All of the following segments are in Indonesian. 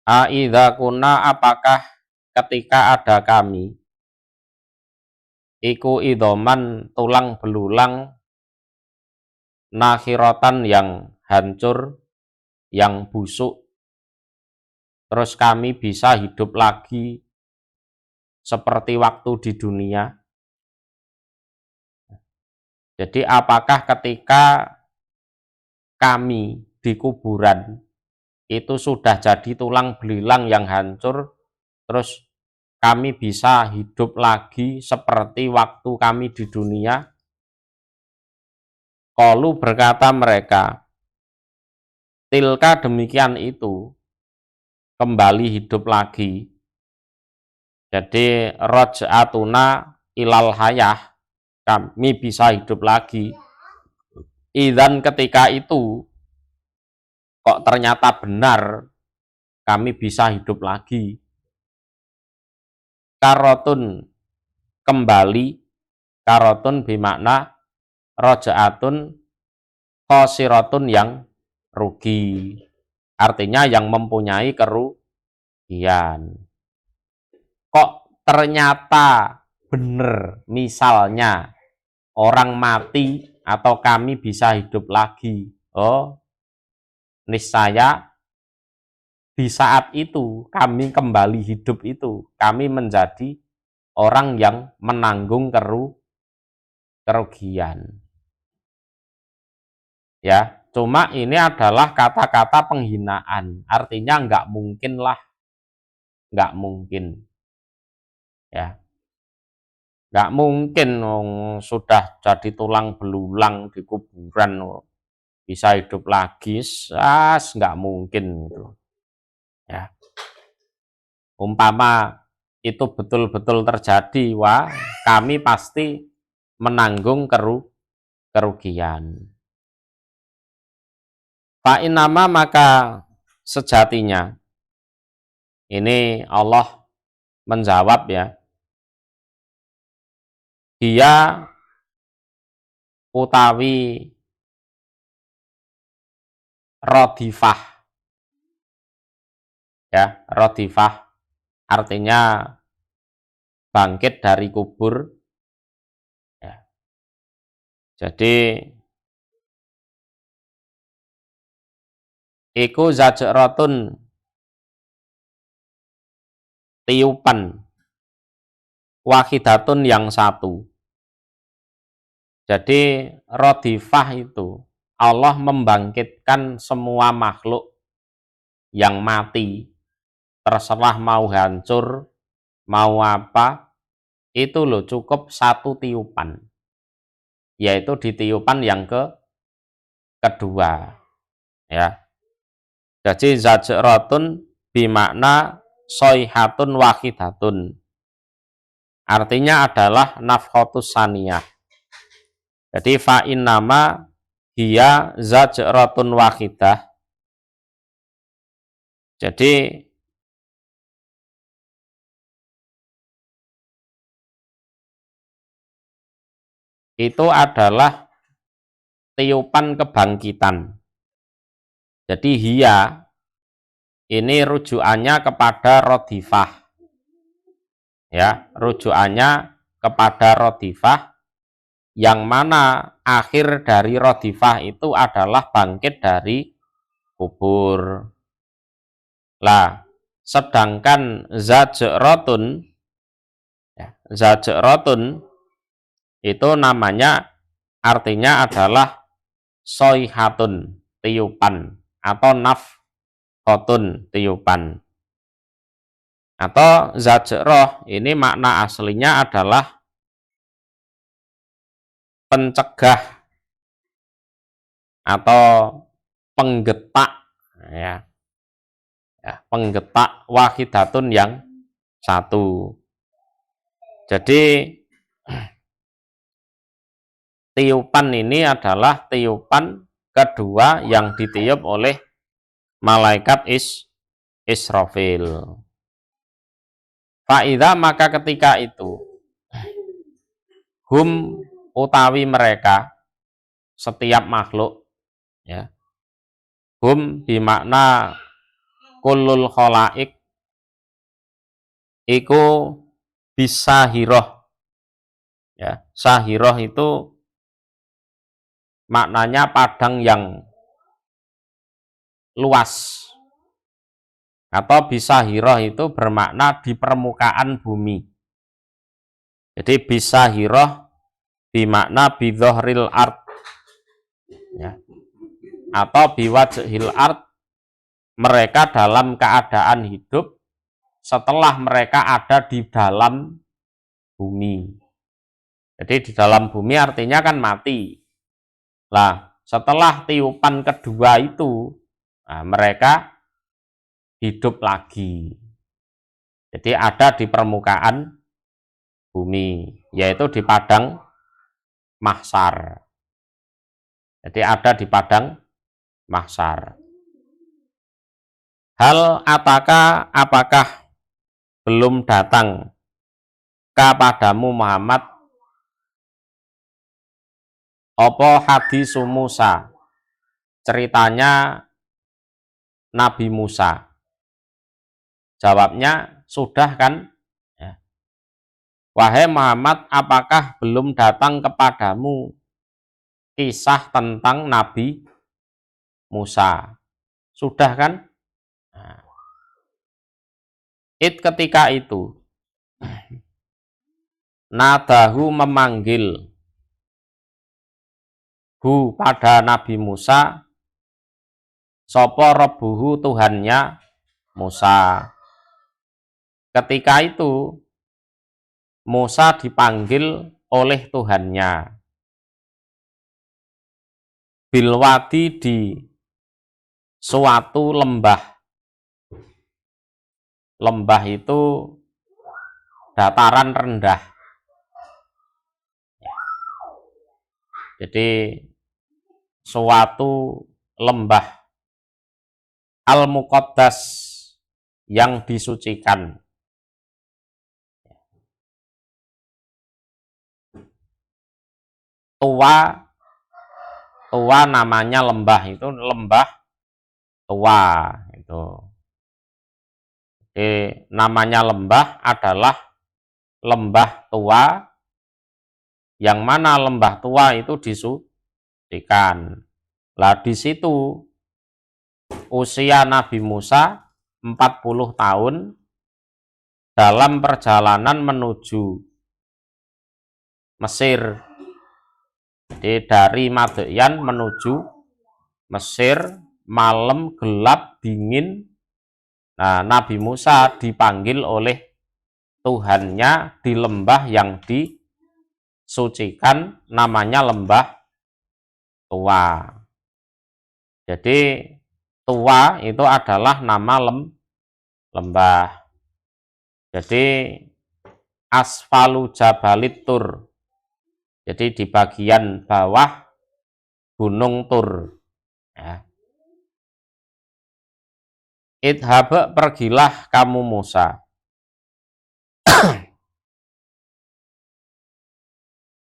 Aidza kunna, apakah ketika ada kami, iku idoman tulang belulang, nakhirotan yang hancur, yang busuk, terus kami bisa hidup lagi seperti waktu di dunia. Jadi apakah ketika kami di kuburan itu sudah jadi tulang belulang yang hancur, terus kami bisa hidup lagi seperti waktu kami di dunia? Qalu, berkata mereka, tilka, demikian itu, kembali hidup lagi. Jadi raj'atuna ilal hayah, kami bisa hidup lagi. Idzan, ketika itu kok ternyata benar kami bisa hidup lagi. Karotun, kembali, karotun bimakna raj'atun khosiratun, yang rugi, artinya yang mempunyai kerugian. Kok ternyata benar misalnya orang mati atau kami bisa hidup lagi? Oh, niscaya di saat itu kami kembali hidup itu, kami menjadi orang yang menanggung kerugian. Ya, cuma ini adalah kata-kata penghinaan, artinya nggak mungkin lah, nggak mungkin, ya, nggak mungkin sudah jadi tulang belulang di kuburan bisa hidup lagi, nggak mungkin gitu. Ya, umpama itu betul-betul terjadi, wah, kami pasti menanggung kerugian. Fa'inama, maka sejatinya, ini Allah menjawab ya, dia utawi rodifah, ya, rodifah artinya bangkit dari kubur, ya. Jadi iku zajratun, tiupan, wahidatun, yang satu. Jadi rodifah itu Allah membangkitkan semua makhluk yang mati, terserah mau hancur, mau apa, itu loh cukup satu tiupan, yaitu di tiupan yang kedua, ya. Jadi zajratun bimakna soihatun wahidatun, artinya adalah nafkhatus saniyah. Jadi fa'in nama hiya zajratun wahidah. Jadi itu adalah tiupan kebangkitan. Jadi hiya ini rujukannya kepada rodifah, ya, rujukannya kepada rodifah, yang mana akhir dari rodifah itu adalah bangkit dari kubur. Lah, sedangkan zajratun, ya, zajratun itu namanya artinya adalah soihatun, tiupan, atau nafkhatun, tiupan. Atau zajroh ini makna aslinya adalah pencegah atau penggetak, ya, ya, penggetak, wahidatun, yang satu. Jadi tiupan ini adalah tiupan kedua yang ditiup oleh malaikat Israfil. Fa'idha, maka ketika itu, hum utawi mereka, setiap makhluk, ya, hum bimakna kullul khalaik iku bisa hiroh. Ya, sahiroh itu maknanya padang yang luas, atau bisa hiroh itu bermakna di permukaan bumi. Jadi bisa hiroh bimakna bidhohril ard, ya, atau biwajhil ard, mereka dalam keadaan hidup setelah mereka ada di dalam bumi. Jadi di dalam bumi artinya kan mati. Lah, setelah tiupan kedua itu, nah, mereka hidup lagi. Jadi ada di permukaan bumi, yaitu di padang mahsyar. Jadi ada di padang mahsyar. Hal apakah belum datang kepadamu Muhammad opo hadis Musa, ceritanya Nabi Musa? Jawabnya sudah kan, ya. Wahai Muhammad, apakah belum datang kepadamu kisah tentang Nabi Musa? Sudah kan? Nah, ketika itu nadahu memanggil hu pada Nabi Musa sopo rabbuhu Tuhannya Musa. Ketika itu Musa dipanggil oleh Tuhannya bilwadi di suatu lembah. Lembah itu dataran rendah. Jadi suatu lembah al-muqaddas yang disucikan. Tua namanya lembah itu lembah tua itu. Jadi namanya lembah adalah lembah tua, yang mana lembah tua itu disucikan. Lah di situ usia Nabi Musa 40 tahun dalam perjalanan menuju Mesir. Jadi dari Madyan menuju Mesir, malam gelap dingin. Nah, Nabi Musa dipanggil oleh Tuhannya di lembah yang disucikan, namanya lembah tua. Jadi tua itu adalah nama lembah. Jadi asfalu jabalit tur. Jadi di bagian bawah gunung Tur. Ya. Idhab, pergilah kamu Musa.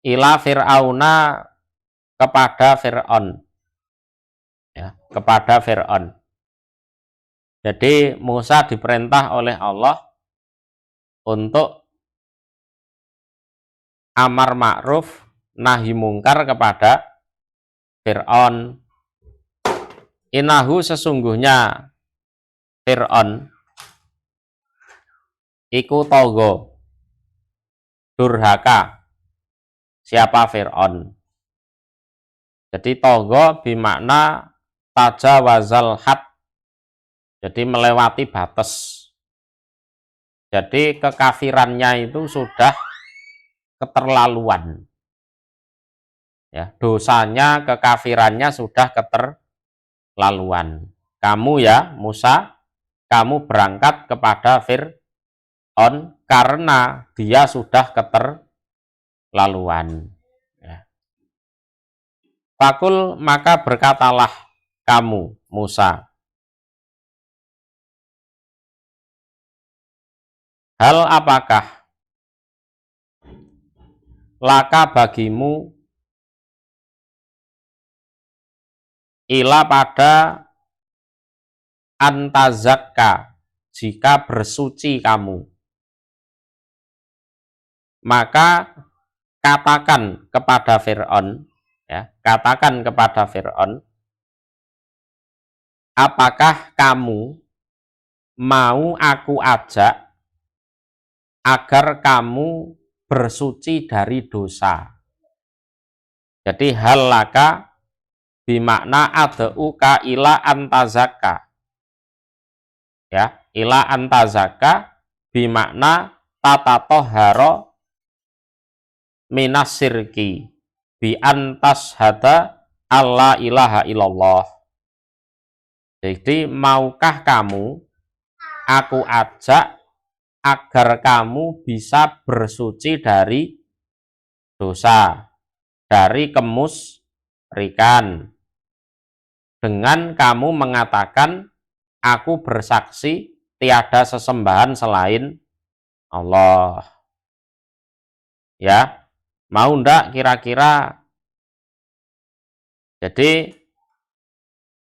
Ila Fir'auna, kepada Fir'aun. Ya, kepada Fir'aun. Jadi Musa diperintah oleh Allah untuk amar ma'ruf nahi mungkar kepada Fir'aun. Inahu, sesungguhnya Fir'aun iku togo, durhaka. Siapa Fir'aun? Jadi togo bimakna tajawazal had, jadi melewati batas. Jadi kekafirannya itu sudah keterlaluan. Ya, dosanya, kekafirannya sudah keterlaluan. Kamu ya Musa, kamu berangkat kepada Fir'aun karena dia sudah keterlaluan. Ya. Fakul, maka berkatalah kamu Musa, hal apakah laka bagimu ila pada antazakka, jika bersuci kamu. Maka katakan kepada Fir'aun, ya, katakan kepada Fir'aun, apakah kamu mau aku ajak agar kamu bersuci dari dosa? Jadi halaka bimakna ad'uka ila antazakka. Ya, ila antazakka bimakna tatatoharo minas sirki bi antas hada alla ilaha illallah. Jadi maukah kamu aku ajak agar kamu bisa bersuci dari dosa, dari kemusyrikan, dengan kamu mengatakan aku bersaksi tiada sesembahan selain Allah. Ya, mau ndak kira-kira? Jadi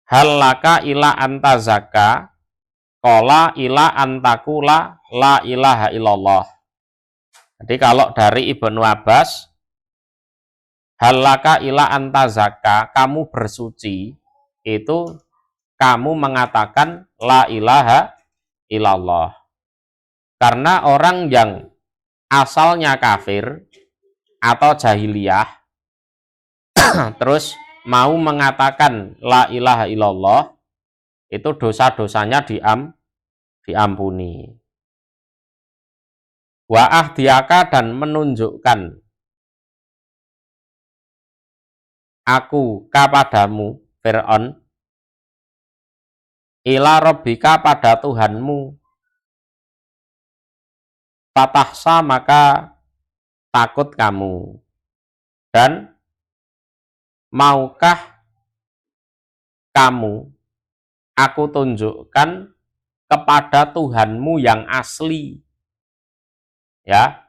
halaka ila antazaka kola ila antakula la ilaha illallah. Jadi kalau dari Ibnu Abbas, halaka ila antazaka, kamu bersuci, itu kamu mengatakan la ilaha illallah. Karena orang yang asalnya kafir atau jahiliyah terus mau mengatakan la ilaha illallah, itu dosa-dosanya diampuni. Wa ahdiyaka, dan menunjukkan aku kepadamu Fir'aun, ila rabbika, pada Tuhanmu, fatahsa, maka takut kamu, dan maukah kamu aku tunjukkan kepada Tuhanmu yang asli. Ya,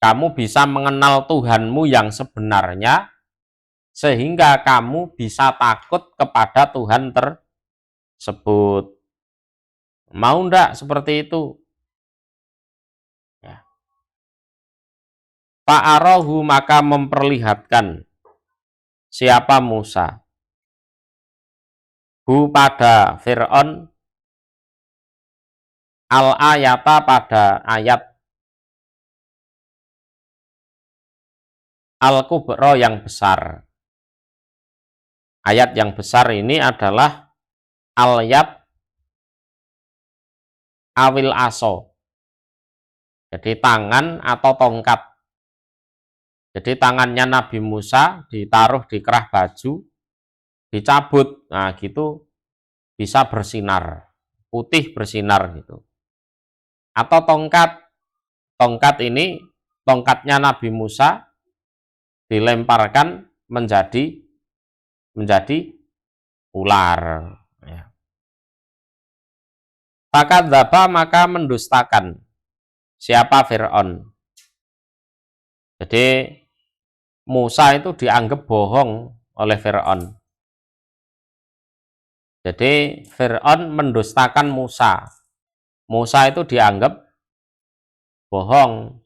kamu bisa mengenal Tuhanmu yang sebenarnya, sehingga kamu bisa takut kepada Tuhan tersebut. Mau ndak seperti itu? Ya. Fa'arahu, maka memperlihatkan siapa Musa, hu, pada Fir'aun, al-ayata, pada ayat, al-kubro, yang besar. Ayat yang besar ini adalah al-yad awil aso. Jadi tangan atau tongkat. Jadi tangannya Nabi Musa ditaruh di kerah baju, dicabut, nah gitu bisa bersinar, putih bersinar gitu. Atau tongkat ini, tongkatnya Nabi Musa dilemparkan menjadi ular. Ya. Fakadzaba, maka mendustakan siapa Fir'aun. Jadi Musa itu dianggap bohong oleh Fir'aun. Jadi Fir'aun mendustakan Musa. Musa itu dianggap bohong.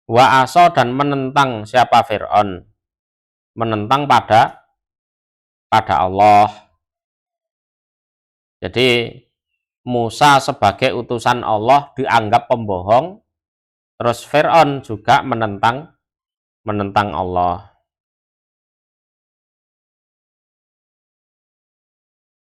Wa aso, dan menentang siapa Fir'aun. Menentang pada Allah. Jadi Musa sebagai utusan Allah dianggap pembohong, terus Fir'aun juga menentang Allah.